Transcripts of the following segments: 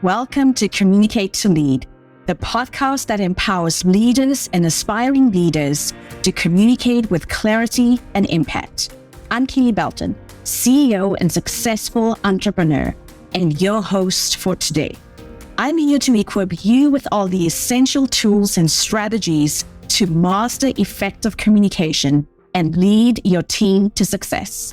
Welcome to Communicate to Lead, the podcast that empowers leaders and aspiring leaders to communicate with clarity and impact. I'm Kele Belton, CEO and successful entrepreneur, and your host for today. I'm here to equip you with all the essential tools and strategies to master effective communication and lead your team to success.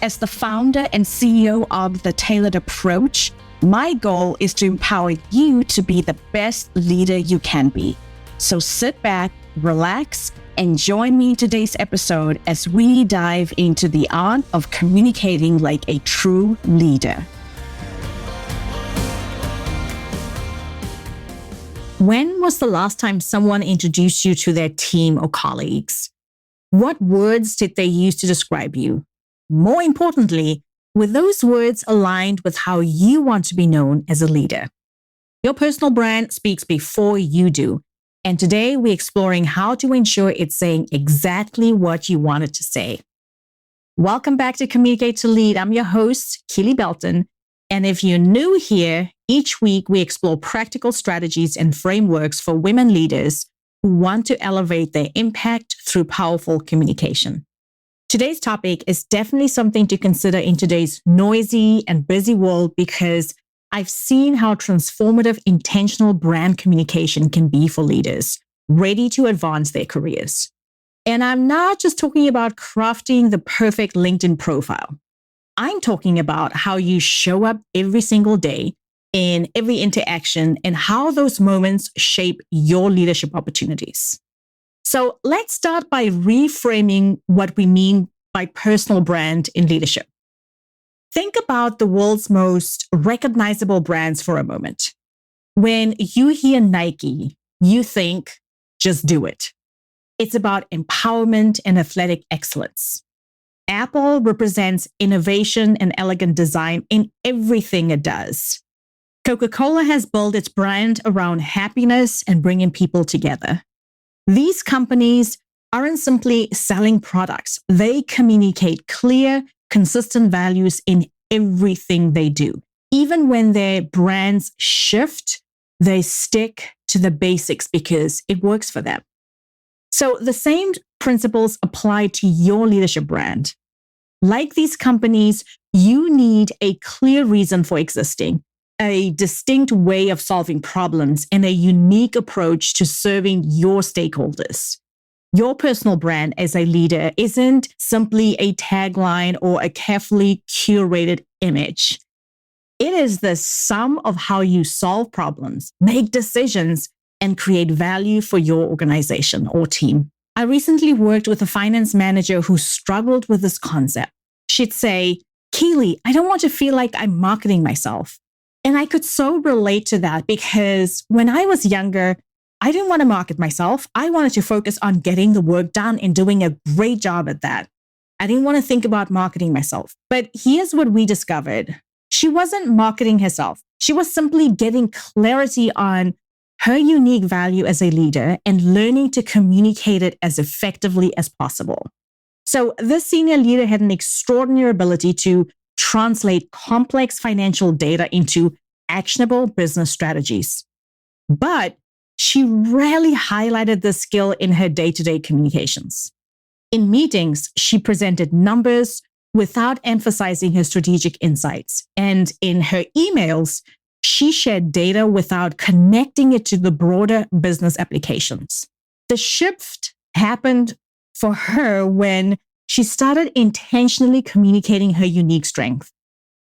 As the founder and CEO of The Tailored Approach, my goal is to empower you to be the best leader you can be. So sit back, relax, and join me in today's episode as we dive into the art of communicating like a true leader. When was the last time someone introduced you to their team or colleagues? What words did they use to describe you? More importantly, were those words aligned with how you want to be known as a leader? Your personal brand speaks before you do. And today we're exploring how to ensure it's saying exactly what you want it to say. Welcome back to Communicate to Lead. I'm your host, Kele Belton. And if you're new here, each week we explore practical strategies and frameworks for women leaders who want to elevate their impact through powerful communication. Today's topic is definitely something to consider in today's noisy and busy world because I've seen how transformative intentional brand communication can be for leaders ready to advance their careers. And I'm not just talking about crafting the perfect LinkedIn profile. I'm talking about how you show up every single day in every interaction and how those moments shape your leadership opportunities. So let's start by reframing what we mean by personal brand in leadership. Think about the world's most recognizable brands for a moment. When you hear Nike, you think, just do it. It's about empowerment and athletic excellence. Apple represents innovation and elegant design in everything it does. Coca-Cola has built its brand around happiness and bringing people together. These companies aren't simply selling products. They communicate clear, consistent values in everything they do. Even when their brands shift, they stick to the basics because it works for them. So the same principles apply to your leadership brand. Like these companies, you need a clear reason for existing, a distinct way of solving problems, and a unique approach to serving your stakeholders. Your personal brand as a leader isn't simply a tagline or a carefully curated image. It is the sum of how you solve problems, make decisions, and create value for your organization or team. I recently worked with a finance manager who struggled with this concept. She'd say, "Kele, I don't want to feel like I'm marketing myself." And I could so relate to that because when I was younger, I didn't want to market myself. I wanted to focus on getting the work done and doing a great job at that. I didn't want to think about marketing myself. But here's what we discovered. She wasn't marketing herself. She was simply getting clarity on her unique value as a leader and learning to communicate it as effectively as possible. So this senior leader had an extraordinary ability to translate complex financial data into actionable business strategies. But she rarely highlighted this skill in her day-to-day communications. In meetings, she presented numbers without emphasizing her strategic insights. And in her emails, she shared data without connecting it to the broader business applications. The shift happened for her when she started intentionally communicating her unique strength,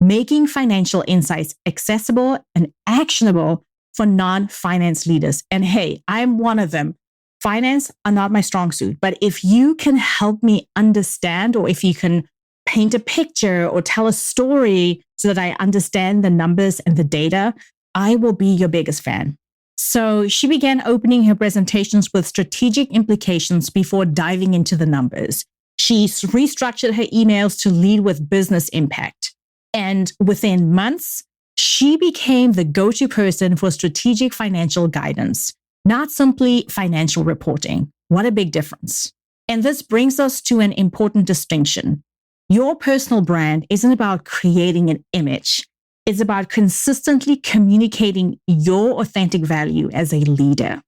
making financial insights accessible and actionable for non-finance leaders. And hey, I'm one of them. Finance are not my strong suit, but if you can help me understand, or if you can paint a picture or tell a story so that I understand the numbers and the data, I will be your biggest fan. So she began opening her presentations with strategic implications before diving into the numbers. She restructured her emails to lead with business impact. And within months, she became the go-to person for strategic financial guidance, not simply financial reporting. What a big difference. And this brings us to an important distinction. Your personal brand isn't about creating an image. It's about consistently communicating your authentic value as a leader.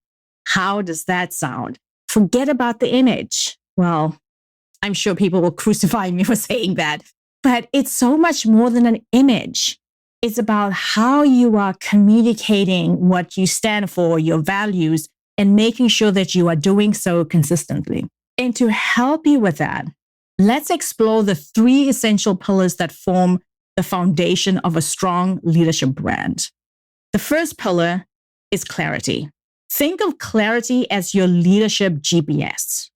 How does that sound? Forget about the image. Well, I'm sure people will crucify me for saying that, but it's so much more than an image. It's about how you are communicating what you stand for, your values, and making sure that you are doing so consistently. And to help you with that, let's explore the 3 essential pillars that form the foundation of a strong leadership brand. The first pillar is clarity. Think of clarity as your leadership GPS.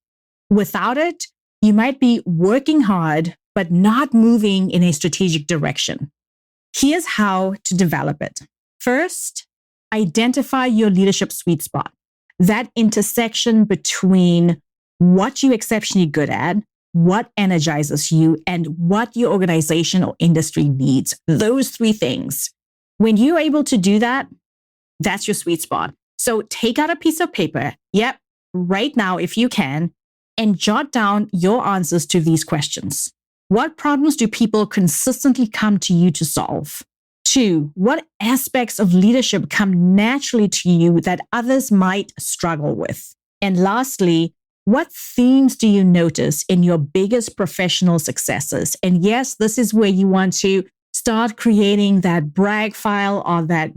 Without it, you might be working hard, but not moving in a strategic direction. Here's how to develop it. First, identify your leadership sweet spot, that intersection between what you're exceptionally good at, what energizes you, and what your organization or industry needs. Those 3 things. When you're able to do that, that's your sweet spot. So take out a piece of paper, right now if you can, and jot down your answers to these questions. What problems do people consistently come to you to solve? 2, what aspects of leadership come naturally to you that others might struggle with? And lastly, what themes do you notice in your biggest professional successes? And yes, this is where you want to start creating that brag file or that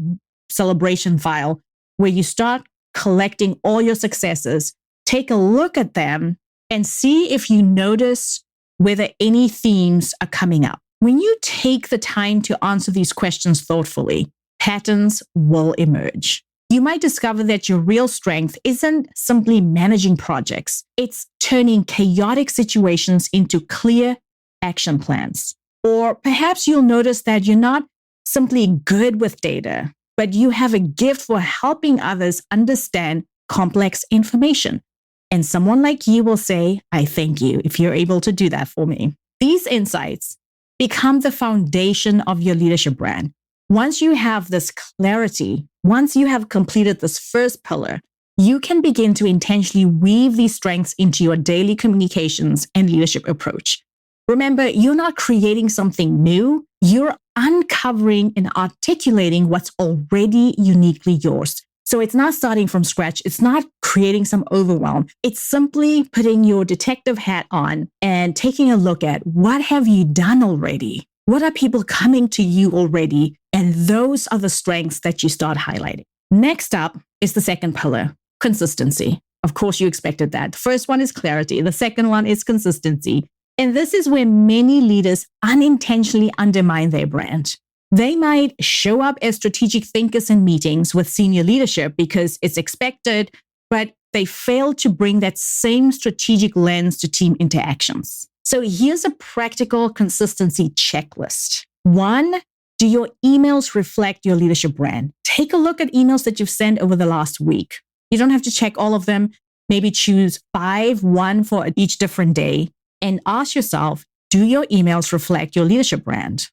celebration file where you start collecting all your successes. Take a look at them and see if you notice whether any themes are coming up. When you take the time to answer these questions thoughtfully, patterns will emerge. You might discover that your real strength isn't simply managing projects. It's turning chaotic situations into clear action plans. Or perhaps you'll notice that you're not simply good with data, but you have a gift for helping others understand complex information. And someone like you will say, I thank you if you're able to do that for me. These insights become the foundation of your leadership brand. Once you have this clarity, once you have completed this first pillar, you can begin to intentionally weave these strengths into your daily communications and leadership approach. Remember, you're not creating something new. You're uncovering and articulating what's already uniquely yours. So it's not starting from scratch. It's not creating some overwhelm. It's simply putting your detective hat on and taking a look at what have you done already? What are people coming to you already? And those are the strengths that you start highlighting. Next up is the second pillar, consistency. Of course, you expected that. The first one is clarity. The second one is consistency. And this is where many leaders unintentionally undermine their brand. They might show up as strategic thinkers in meetings with senior leadership because it's expected, but they fail to bring that same strategic lens to team interactions. So here's a practical consistency checklist. 1, do your emails reflect your leadership brand? Take a look at emails that you've sent over the last week. You don't have to check all of them. Maybe choose 5, 1 for each different day, and ask yourself, do your emails reflect your leadership brand?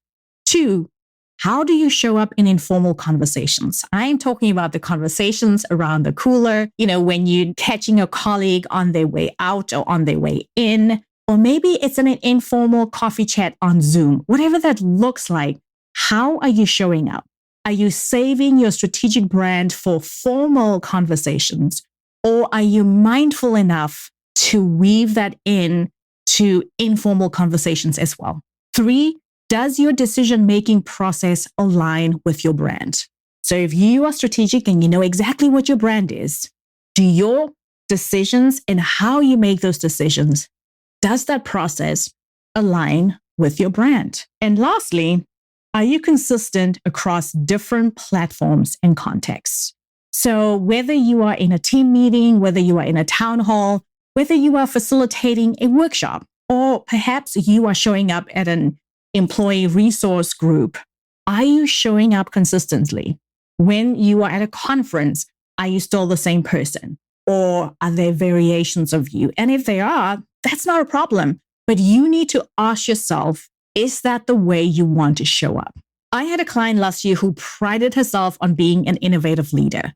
2, how do you show up in informal conversations? I'm talking about the conversations around the cooler, when you're catching a colleague on their way out or on their way in, or maybe it's an informal coffee chat on Zoom, whatever that looks like. How are you showing up? Are you saving your strategic brand for formal conversations, or are you mindful enough to weave that in to informal conversations as well? 3, does your decision-making process align with your brand? So if you are strategic and you know exactly what your brand is, do your decisions and how you make those decisions, does that process align with your brand? And lastly, are you consistent across different platforms and contexts? So whether you are in a team meeting, whether you are in a town hall, whether you are facilitating a workshop, or perhaps you are showing up at an employee resource group, are you showing up consistently? When you are at a conference, are you still the same person? Or are there variations of you? And if there are, that's not a problem. But you need to ask yourself, is that the way you want to show up? I had a client last year who prided herself on being an innovative leader.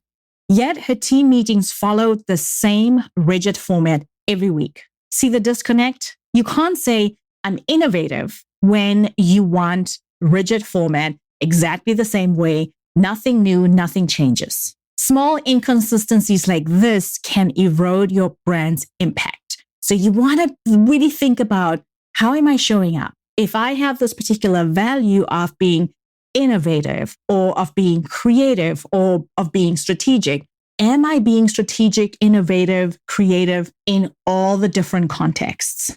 Yet her team meetings followed the same rigid format every week. See the disconnect? You can't say, I'm innovative when you want rigid format exactly the same way. Nothing new, nothing changes. Small inconsistencies like this can erode your brand's impact. So you want to really think about, how am I showing up? If I have this particular value of being innovative or of being creative or of being strategic, am I being strategic, innovative, creative in all the different contexts?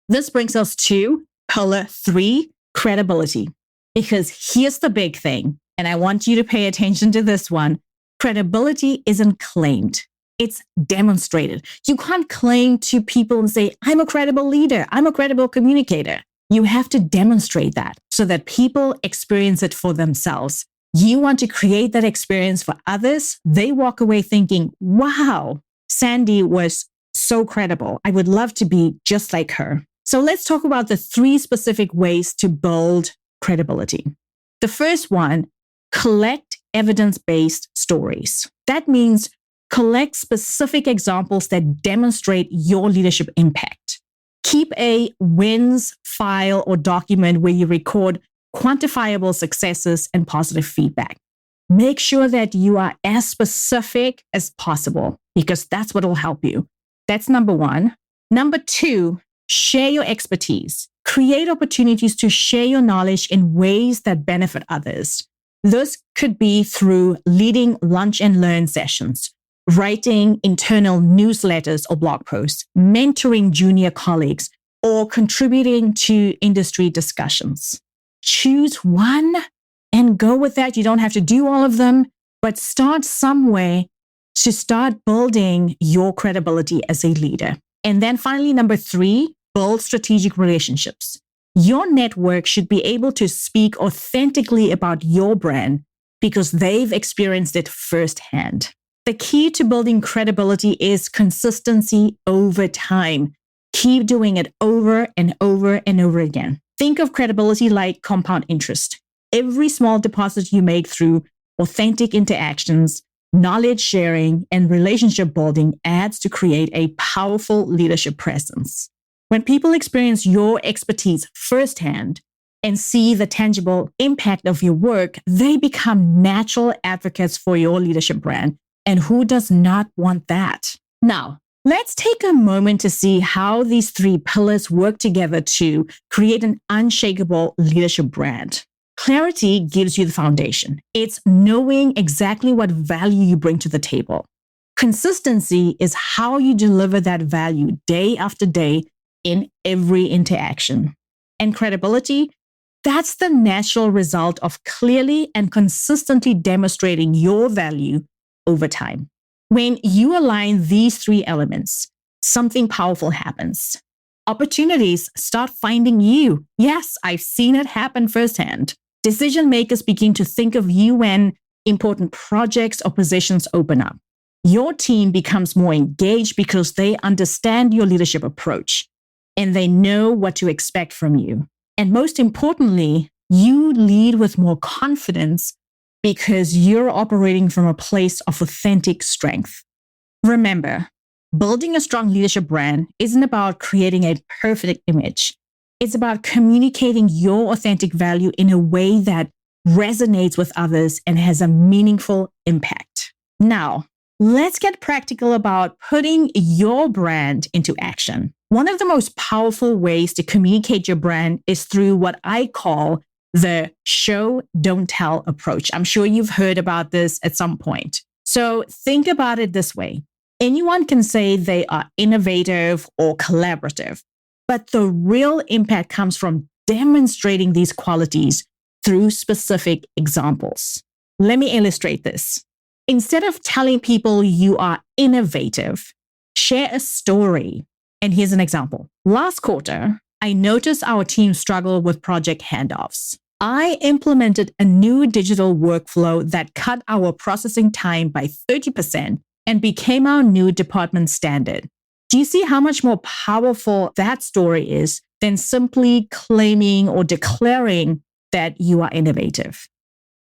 This brings us to pillar 3, credibility. Because here's the big thing, and I want you to pay attention to this one. Credibility isn't claimed. It's demonstrated. You can't claim to people and say, I'm a credible leader. I'm a credible communicator. You have to demonstrate that so that people experience it for themselves. You want to create that experience for others. They walk away thinking, wow, Sandy was so credible. I would love to be just like her. So let's talk about the 3 specific ways to build credibility. The first one, collect evidence-based stories. That means collect specific examples that demonstrate your leadership impact. Keep a wins file or document where you record quantifiable successes and positive feedback. Make sure that you are as specific as possible because that's what will help you. That's number 1. Number 2, share your expertise. Create opportunities to share your knowledge in ways that benefit others. This could be through leading lunch and learn sessions, writing internal newsletters or blog posts, mentoring junior colleagues, or contributing to industry discussions. Choose one and go with that. You don't have to do all of them, but start somewhere to start building your credibility as a leader. And then finally, number 3, build strategic relationships. Your network should be able to speak authentically about your brand because they've experienced it firsthand. The key to building credibility is consistency over time. Keep doing it over and over and over again. Think of credibility like compound interest. Every small deposit you make through authentic interactions, knowledge sharing, and relationship building adds to create a powerful leadership presence. When people experience your expertise firsthand and see the tangible impact of your work, they become natural advocates for your leadership brand. And who does not want that? Now, let's take a moment to see how these 3 pillars work together to create an unshakable leadership brand. Clarity gives you the foundation. It's knowing exactly what value you bring to the table. Consistency is how you deliver that value day after day in every interaction. And credibility, that's the natural result of clearly and consistently demonstrating your value over time. When you align these 3 elements, something powerful happens. Opportunities start finding you. Yes, I've seen it happen firsthand. Decision makers begin to think of you when important projects or positions open up. Your team becomes more engaged because they understand your leadership approach and they know what to expect from you. And most importantly, you lead with more confidence because you're operating from a place of authentic strength. Remember, building a strong leadership brand isn't about creating a perfect image. It's about communicating your authentic value in a way that resonates with others and has a meaningful impact. Now, let's get practical about putting your brand into action. One of the most powerful ways to communicate your brand is through what I call the show, don't tell approach. I'm sure you've heard about this at some point. So think about it this way. Anyone can say they are innovative or collaborative, but the real impact comes from demonstrating these qualities through specific examples. Let me illustrate this. Instead of telling people you are innovative, share a story. And here's an example. Last quarter, I noticed our team struggled with project handoffs. I implemented a new digital workflow that cut our processing time by 30% and became our new department standard. Do you see how much more powerful that story is than simply claiming or declaring that you are innovative?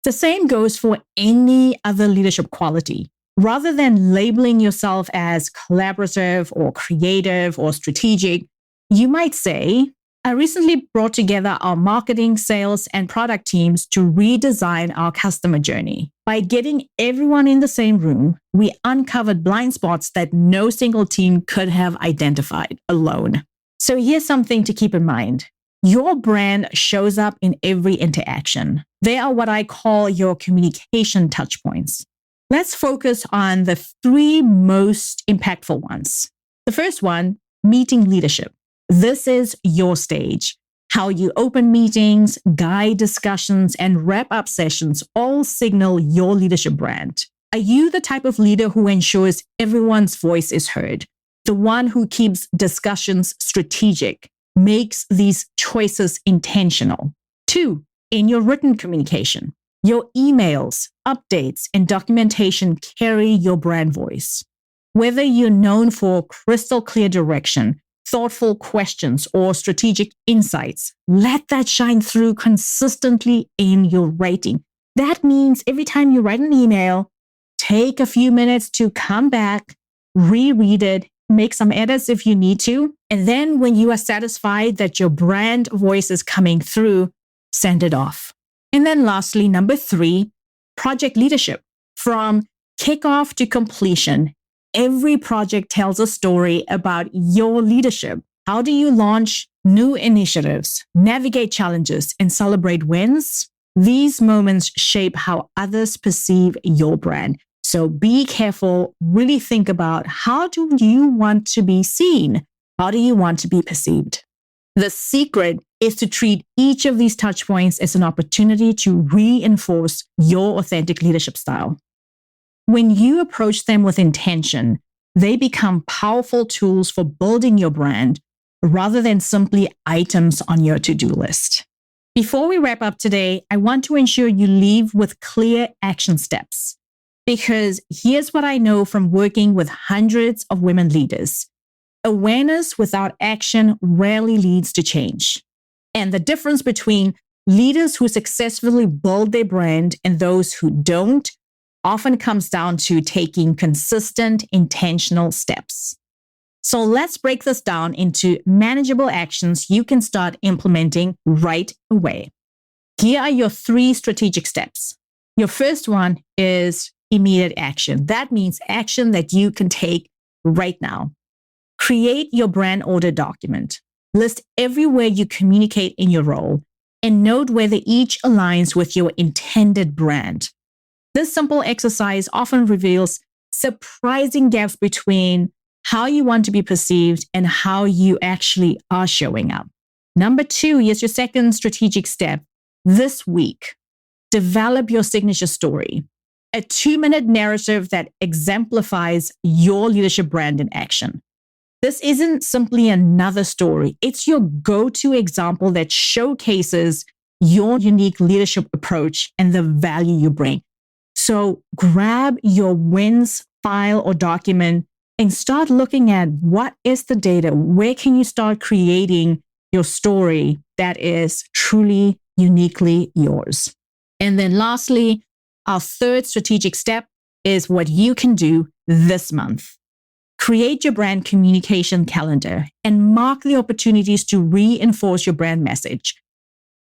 The same goes for any other leadership quality. Rather than labeling yourself as collaborative or creative or strategic, you might say, I recently brought together our marketing, sales, and product teams to redesign our customer journey. By getting everyone in the same room, we uncovered blind spots that no single team could have identified alone. So here's something to keep in mind. Your brand shows up in every interaction. They are what I call your communication touchpoints. Let's focus on the 3 most impactful ones. The first one, meeting leadership. This is your stage. How you open meetings, guide discussions, and wrap up sessions all signal your leadership brand. Are you the type of leader who ensures everyone's voice is heard? The one who keeps discussions strategic, makes these choices intentional? 2, in your written communication. Your emails, updates, and documentation carry your brand voice. Whether you're known for crystal clear direction, thoughtful questions, or strategic insights, let that shine through consistently in your writing. That means every time you write an email, take a few minutes to come back, reread it, make some edits if you need to, and then when you are satisfied that your brand voice is coming through, send it off. And then lastly, number 3, project leadership. From kickoff to completion, every project tells a story about your leadership. How do you launch new initiatives, navigate challenges, and celebrate wins? These moments shape how others perceive your brand. So be careful, really think about, how do you want to be seen? How do you want to be perceived? The secret is to treat each of these touch points as an opportunity to reinforce your authentic leadership style. When you approach them with intention, they become powerful tools for building your brand rather than simply items on your to-do list. Before we wrap up today, I want to ensure you leave with clear action steps. Because here's what I know from working with hundreds of women leaders. Awareness without action rarely leads to change. And the difference between leaders who successfully build their brand and those who don't often comes down to taking consistent, intentional steps. So let's break this down into manageable actions you can start implementing right away. Here are your 3 strategic steps. Your first one is immediate action. That means action that you can take right now. Create your brand order document. List everywhere you communicate in your role and note whether each aligns with your intended brand. This simple exercise often reveals surprising gaps between how you want to be perceived and how you actually are showing up. Number 2, here's your second strategic step. This week, develop your signature story, a 2-minute narrative that exemplifies your leadership brand in action. This isn't simply another story. It's your go-to example that showcases your unique leadership approach and the value you bring. So grab your wins file or document and start looking at what is the data. Where can you start creating your story that is truly uniquely yours? And then lastly, our third strategic step is what you can do this month. Create your brand communication calendar and mark the opportunities to reinforce your brand message.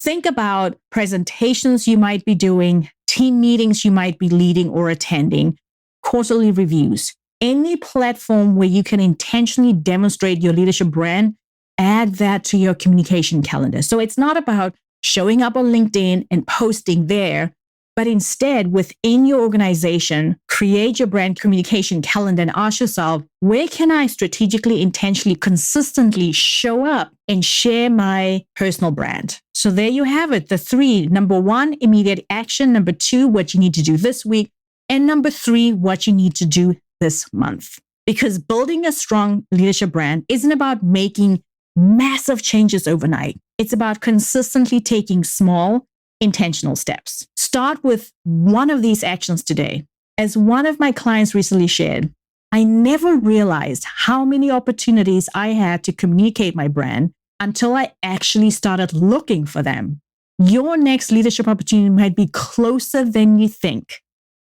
Think about presentations you might be doing, team meetings you might be leading or attending, quarterly reviews. Any platform where you can intentionally demonstrate your leadership brand, add that to your communication calendar. So it's not about showing up on LinkedIn and posting there, but instead within your organization, create your brand communication calendar and ask yourself, where can I strategically, intentionally, consistently show up and share my personal brand? So there you have it, the 3. Number 1, immediate action. Number 2, what you need to do this week. And number 3, what you need to do this month. Because building a strong leadership brand isn't about making massive changes overnight. It's about consistently taking small, intentional steps. Start with one of these actions today. As one of my clients recently shared, I never realized how many opportunities I had to communicate my brand until I actually started looking for them. Your next leadership opportunity might be closer than you think.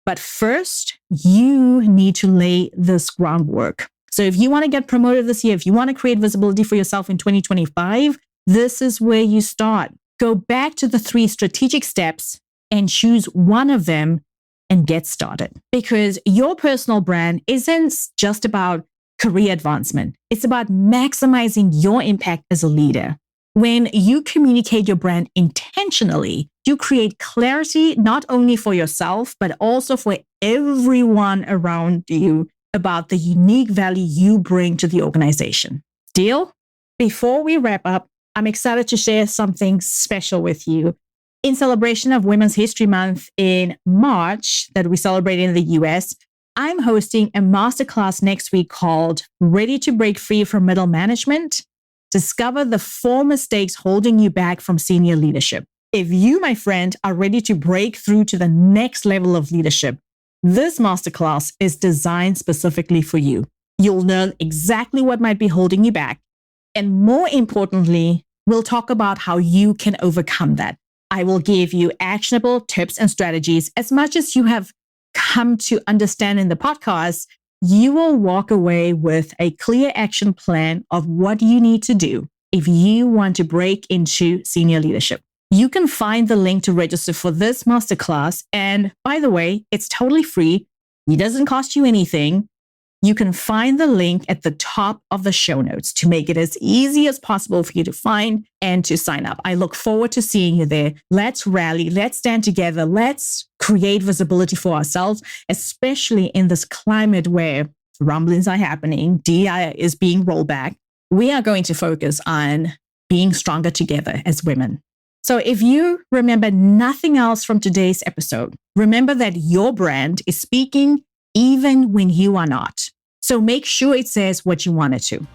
But first, you need to lay this groundwork. So if you want to get promoted this year, if you want to create visibility for yourself in 2025, This is where you start. Go back to the 3 strategic steps and choose one of them and get started. Because your personal brand isn't just about career advancement. It's about maximizing your impact as a leader. When you communicate your brand intentionally, you create clarity not only for yourself, but also for everyone around you about the unique value you bring to the organization. Deal? Before we wrap up, I'm excited to share something special with you. In celebration of Women's History Month in March that we celebrate in the US, I'm hosting a masterclass next week called Ready to Break Free from Middle Management. Discover the 4 mistakes holding you back from senior leadership. If you, my friend, are ready to break through to the next level of leadership, this masterclass is designed specifically for you. You'll learn exactly what might be holding you back. And more importantly, we'll talk about how you can overcome that. I will give you actionable tips and strategies. As much as you have come to understand in the podcast, you will walk away with a clear action plan of what you need to do if you want to break into senior leadership. You can find the link to register for this masterclass. And by the way, it's totally free. It doesn't cost you anything. You can find the link at the top of the show notes to make it as easy as possible for you to find and to sign up. I look forward to seeing you there. Let's rally. Let's stand together. Let's create visibility for ourselves, especially in this climate where rumblings are happening, DEI is being rolled back. We are going to focus on being stronger together as women. So if you remember nothing else from today's episode, remember that your brand is speaking even when you are not. So make sure it says what you want it to.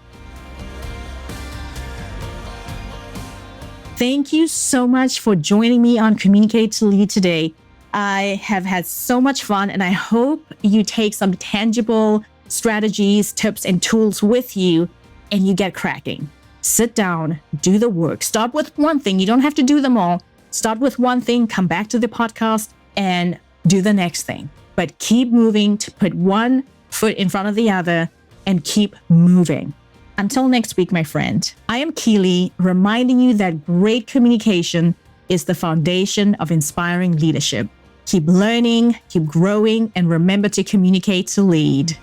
Thank you so much for joining me on Communicate to Lead today. I have had so much fun, and I hope you take some tangible strategies, tips, and tools with you, and you get cracking. Sit down, do the work. Start with one thing. You don't have to do them all. Start with one thing, come back to the podcast, and do the next thing. But keep moving to put one foot in front of the other and keep moving. Until next week, my friend, I am Kele, reminding you that great communication is the foundation of inspiring leadership. Keep learning, keep growing, and remember to communicate to lead.